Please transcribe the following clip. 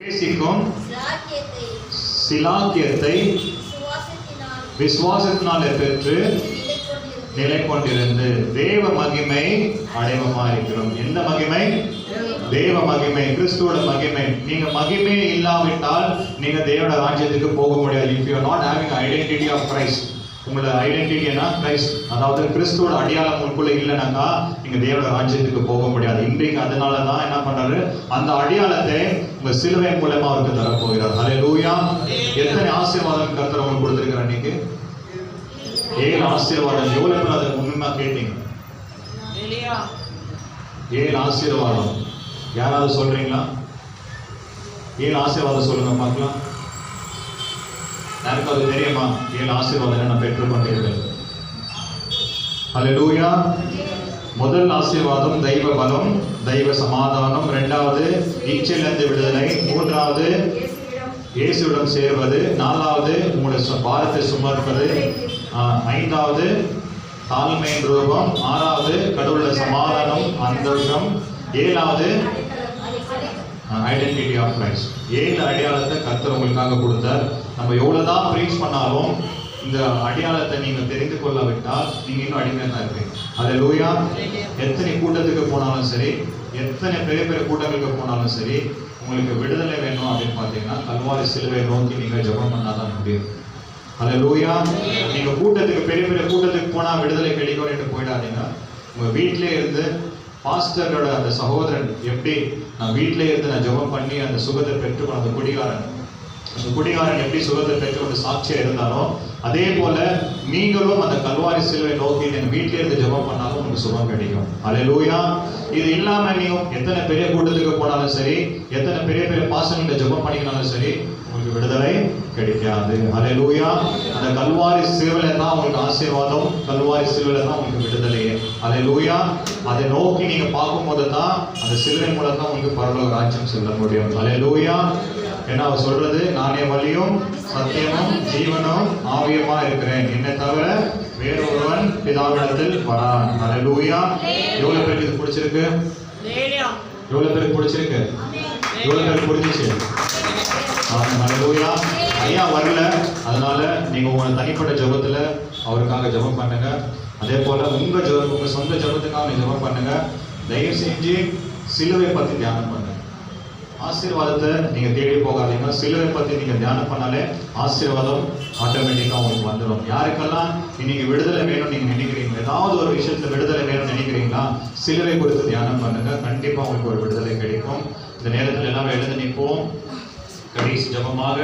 நேசிக்கும் சிலாக்கியத்தை விசுவாசத்தினாலே பெற்று நிலை கொண்டிருந்து தேவ மகிமை அடைவமாயிருக்கிறோம். எந்த மகிமை? தேவ மகிமை, கிறிஸ்துவோட மகிமை. நீங்க மகிமை இல்லாவிட்டால் நீங்க தேவனோட ராஜ்யத்துக்கு போக முடியாது. If you are not having identity of Christ, உங்களோட ஐடென்டிட்டினா கிரைஸ்ட், அதாவது கிறிஸ்துவோட அடையாளம் உங்களுக்குள்ள இல்லைனாக்கா நீங்க தேவனோட ராஜ்யத்துக்கு போக முடியாது. இன்றைக்கு அதனாலதான் என்ன பண்றாரு, அந்த அடையாளத்தை உங்க சிலுவை மூலமா அவருக்கு தரப்போகிறார். ஹல்லேலூயா. எத்தனை ஆசீர்வாதம் கர்த்தர் உங்களுக்கு கொடுத்திருக்கிறார்? இன்னைக்கு 7 ஆசீர்வாதம். எவ்வளவு பேர் அதை உண்மையா கேட்டீங்க? 7 ஆசீர்வாதம். யாராவது சொல்றீங்களா? 7 ஆசீர்வாதம் சொல்லுங்க பார்க்கலாம். எனக்கு அது தெரியுமா? 7 ஆசீர்வாதம் நான் பெற்றுக்கொண்டிருக்கிறேன். ஹல்லேலூயா. முதல் ஆசீர்வாதம் தெய்வ பலம், தெய்வ சமாதானம். 2வது இச்சையிலிருந்து விடுதலை. 3வது இயேசுவிடம் சேர்வது. 4வது உங்களுடைய பாரத்தை சுமர்ப்பது. 5வது தாழ்மையின் ரூபம். 6வது கடவுளோட சமாதானம், சந்தோஷம். 7வது ஐடென்டிட்டி ஆஃப் கிரைஸ்ட். 7 அடையாளத்தை கர்த்தர் உங்களுக்காக கொடுத்தார். நம்ம எவ்வளவுதான் பிரீச் பண்ணாலும் இந்த அடையாளத்தை நீங்க தெரிந்து கொள்ளாவிட்டால் நீங்க இன்னும் அடிமையா தான் இருப்பீங்க. ஹல்லேலூயா. எத்தனை கூட்டத்துக்கு போனாலும் சரி, எத்தனை பெரிய பெரிய கூட்டங்களுக்கு போனாலும் சரி, உங்களுக்கு விடுதலை வேணும் அப்படின்னு பார்த்தீங்கன்னா கல்வாரி சிலுவை நோக்கி நீங்க ஜெபம் பண்ணாதான் முடியும். ஹல்லேலூயா. நீங்க கூட்டத்துக்கு பெரிய பெரிய கூட்டத்துக்கு போனா விடுதலை கிடைக்கும் போயிடாதீங்க. உங்க வீட்டிலே இருந்து பாஸ்டரோட அந்த சகோதரன் எப்படி நான் வீட்டிலே இருந்து நான் ஜெபம் பண்ணி அந்த சுகத்தை பெற்றுக்கொண்டு அந்த குடிகாரன் எப்படி சுகத்தை பெற்றுக்கொண்டு சாட்சியா இருந்தாலும் அதே போல நீங்களும் அந்த கல்வாரி சிலுவை நோக்கி நீங்க வீட்டிலே இருந்து ஜெபம் பண்ணாலும் உங்களுக்கு சுகம் கிடைக்கும். ஹல்லேலூயா. இது இல்லாம நீங்க எத்தனை பெரிய கூட்டத்துக்கு போனாலும் சரி, எத்தனை பெரிய பெரிய பாசங்களை ஜெபம் பண்ணினாலும் சரி, உங்களுக்கு விடுதலை கிடைக்காது. ஹல்லேலூயா. அந்த கல்வாரி சிலுவையில தான் உங்களுக்கு ஆசீர்வாதம், கல்வாரி சிலுவையில தான் உங்களுக்கு விடுதலையே. ஹல்லேலூயா. அதை நோக்கி நீங்க பார்க்கும்போது தான் அந்த சிலுவை மூலம் தான் உங்களுக்கு பரலோக ராஜ்யம் செல்ல முடியும். ஹல்லேலூயா. ஏன்னா அவர் சொல்றது, நானே வழியும் சத்தியமும் ஜீவனும் ஆவியமா இருக்கிறேன், என்னை தவிர வேறொருவன் பிதாவிடத்தில் வரான். ஹல்லேலூயா. எவ்வளவு பேருக்கு இது பிடிச்சிருக்கு? எவ்வளவு பேருக்கு பிடிச்சிருக்கு? எவ்வளவு பேருக்கு பிடிச்சிச்சு? ஹல்லேலூயா. ஐயா வரல, அதனால நீங்க உங்க தனிப்பட்ட ஜெபத்துல அவருக்காக ஜெபம் பண்ணுங்க. அதே போல உங்க சொந்த ஜெபத்துக்காக நீங்க ஜெபம் பண்ணுங்க. தயவு செஞ்சு சிலுவை பத்தி தியானம் பண்ணுங்க. ஆசீர்வாதத்தை நீங்க தேடி போகாதீங்க. சிலுவை பத்தி நீங்க தியானம் பண்ணாலே ஆசீர்வாதம் ஆட்டோமேட்டிக்கா உங்களுக்கு வந்துடும். யாருக்கெல்லாம் இன்னைக்கு விடுதலை வேணும்னு நீங்க நினைக்கிறீங்க, ஏதாவது ஒரு விஷயத்துல விடுதலை வேணும்னு நினைக்கிறீங்களா, சிலுவை குறித்து தியானம் பண்ணுங்க. கண்டிப்பா உங்களுக்கு ஒரு விடுதலை கிடைக்கும். இந்த நேரத்துல எல்லாம் எழுந்து நிற்போம். கடைசி ஜெபமாக